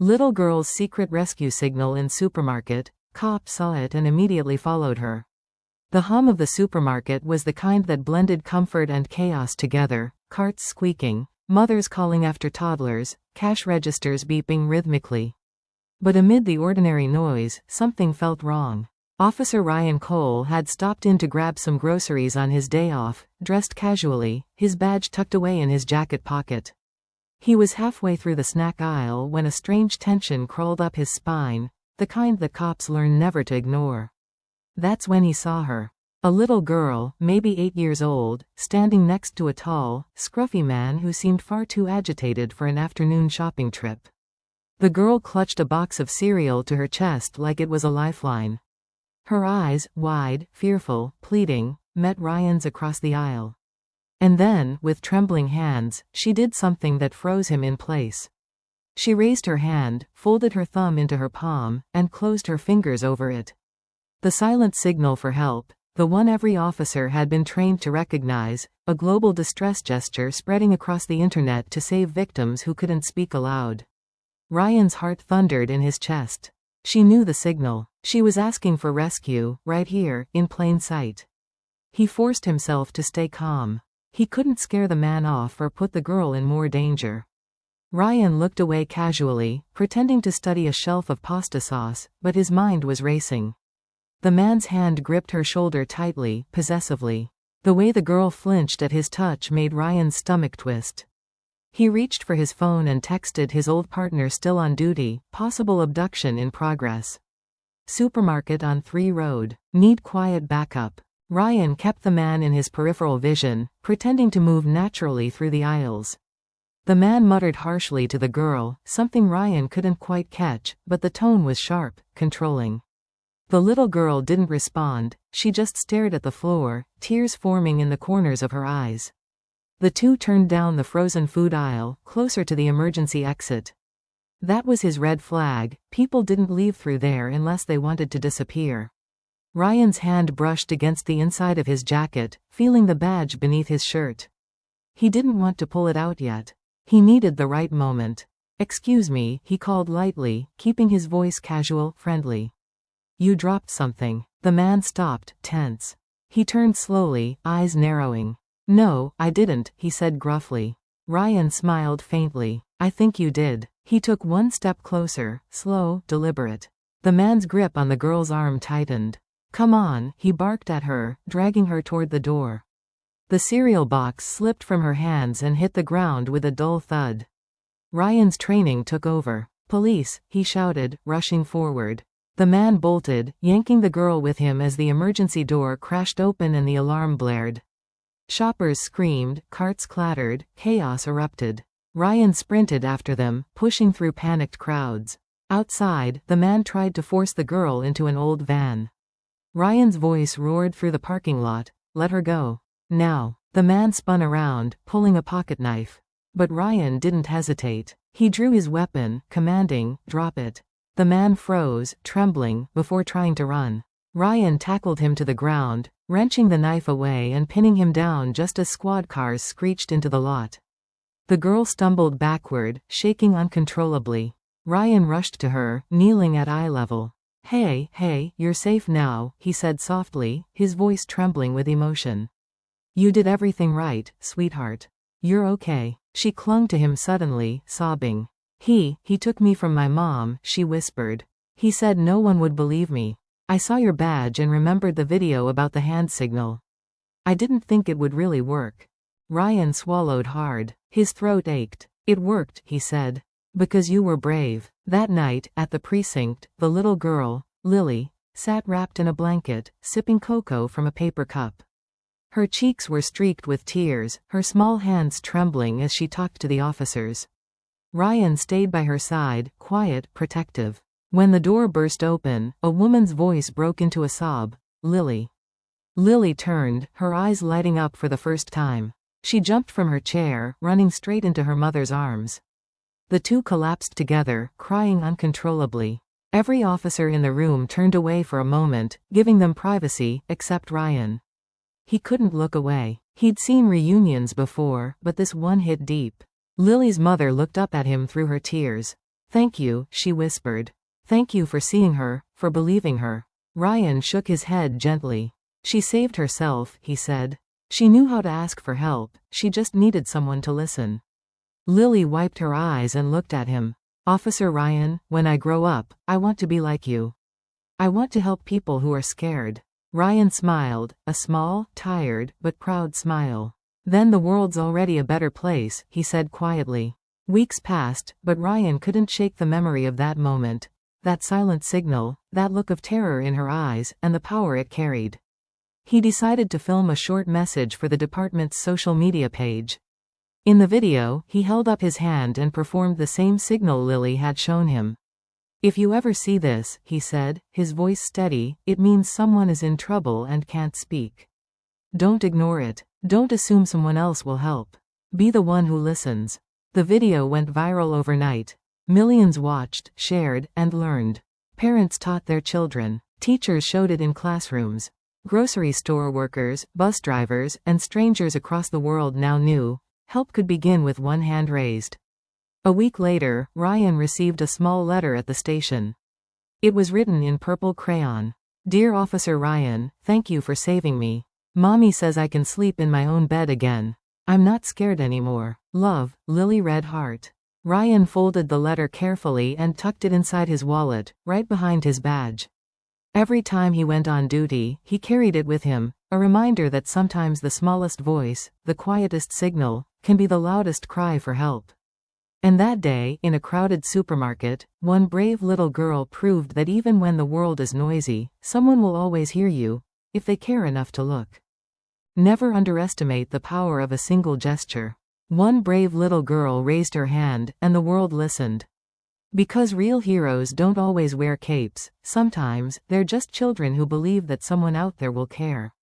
Little girl's secret rescue signal in supermarket. Cop saw it and immediately followed her. The hum of the supermarket was the kind that blended comfort and chaos together, carts squeaking, mothers calling after toddlers, cash registers beeping rhythmically. But amid the ordinary noise, something felt wrong. Officer Ryan Cole had stopped in to grab some groceries on his day off, dressed casually, his badge tucked away in his jacket pocket. He was halfway through the snack aisle when a strange tension crawled up his spine, the kind that cops learn never to ignore. That's when he saw her. A little girl, maybe 8 years old, standing next to a tall, scruffy man who seemed far too agitated for an afternoon shopping trip. The girl clutched a box of cereal to her chest like it was a lifeline. Her eyes, wide, fearful, pleading, met Ryan's across the aisle. And then, with trembling hands, she did something that froze him in place. She raised her hand, folded her thumb into her palm, and closed her fingers over it. The silent signal for help, the one every officer had been trained to recognize, a global distress gesture spreading across the internet to save victims who couldn't speak aloud. Ryan's heart thundered in his chest. She knew the signal. She was asking for rescue, right here, in plain sight. He forced himself to stay calm. He couldn't scare the man off or put the girl in more danger. Ryan looked away casually, pretending to study a shelf of pasta sauce, but his mind was racing. The man's hand gripped her shoulder tightly, possessively. The way the girl flinched at his touch made Ryan's stomach twist. He reached for his phone and texted his old partner still on duty, possible abduction in progress. Supermarket on 3 Road. Need quiet backup. Ryan kept the man in his peripheral vision, pretending to move naturally through the aisles. The man muttered harshly to the girl, something Ryan couldn't quite catch, but the tone was sharp, controlling. The little girl didn't respond, she just stared at the floor, tears forming in the corners of her eyes. The two turned down the frozen food aisle, closer to the emergency exit. That was his red flag. People didn't leave through there unless they wanted to disappear. Ryan's hand brushed against the inside of his jacket, feeling the badge beneath his shirt. He didn't want to pull it out yet. He needed the right moment. "Excuse me," he called lightly, keeping his voice casual, friendly. "You dropped something." The man stopped, tense. He turned slowly, eyes narrowing. "No, I didn't," he said gruffly. Ryan smiled faintly. "I think you did." He took one step closer, slow, deliberate. The man's grip on the girl's arm tightened. "Come on," he barked at her, dragging her toward the door. The cereal box slipped from her hands and hit the ground with a dull thud. Ryan's training took over. "Police," he shouted, rushing forward. The man bolted, yanking the girl with him as the emergency door crashed open and the alarm blared. Shoppers screamed, carts clattered, chaos erupted. Ryan sprinted after them, pushing through panicked crowds. Outside, the man tried to force the girl into an old van. Ryan's voice roared through the parking lot, "Let her go. Now." The man spun around, pulling a pocketknife. But Ryan didn't hesitate. He drew his weapon, commanding, "Drop it." The man froze, trembling, before trying to run. Ryan tackled him to the ground, wrenching the knife away and pinning him down just as squad cars screeched into the lot. The girl stumbled backward, shaking uncontrollably. Ryan rushed to her, kneeling at eye level. Hey, you're safe now," he said softly, his voice trembling with emotion. "You did everything right, sweetheart. You're okay." She clung to him suddenly, sobbing. He took me from my mom," she whispered. "He said no one would believe me. I saw your badge and remembered the video about the hand signal. I didn't think it would really work." Ryan swallowed hard. His throat ached. "It worked," he said. "Because you were brave." That night, at the precinct, the little girl, Lily, sat wrapped in a blanket, sipping cocoa from a paper cup. Her cheeks were streaked with tears, her small hands trembling as she talked to the officers. Ryan stayed by her side, quiet, protective. When the door burst open, a woman's voice broke into a sob. "Lily." Lily turned, her eyes lighting up for the first time. She jumped from her chair, running straight into her mother's arms. The two collapsed together, crying uncontrollably. Every officer in the room turned away for a moment, giving them privacy, except Ryan. He couldn't look away. He'd seen reunions before, but this one hit deep. Lily's mother looked up at him through her tears. Thank you, she whispered. Thank you for seeing her, for believing her. Ryan shook his head gently. She saved herself, he said. She knew how to ask for help, she just needed someone to listen. Lily wiped her eyes and looked at him. Officer Ryan, when I grow up, I want to be like you. I want to help people who are scared. Ryan smiled, a small, tired, but proud smile. Then the world's already a better place, he said quietly. Weeks passed, but Ryan couldn't shake the memory of that moment. That silent signal, that look of terror in her eyes, and the power it carried. He decided to film a short message for the department's social media page. In the video, he held up his hand and performed the same signal Lily had shown him. If you ever see this, he said, his voice steady, it means someone is in trouble and can't speak. Don't ignore it. Don't assume someone else will help. Be the one who listens. The video went viral overnight. Millions watched, shared, and learned. Parents taught their children. Teachers showed it in classrooms. Grocery store workers, bus drivers, and strangers across the world now knew. Help could begin with one hand raised. A week later, Ryan received a small letter at the station. It was written in purple crayon. Dear Officer Ryan, thank you for saving me. Mommy says I can sleep in my own bed again. I'm not scared anymore. Love, Lily Red Heart. Ryan folded the letter carefully and tucked it inside his wallet, right behind his badge. Every time he went on duty, he carried it with him, a reminder that sometimes the smallest voice, the quietest signal, can be the loudest cry for help. And that day, in a crowded supermarket, one brave little girl proved that even when the world is noisy, someone will always hear you, if they care enough to look. Never underestimate the power of a single gesture. One brave little girl raised her hand, and the world listened. Because real heroes don't always wear capes, sometimes, they're just children who believe that someone out there will care.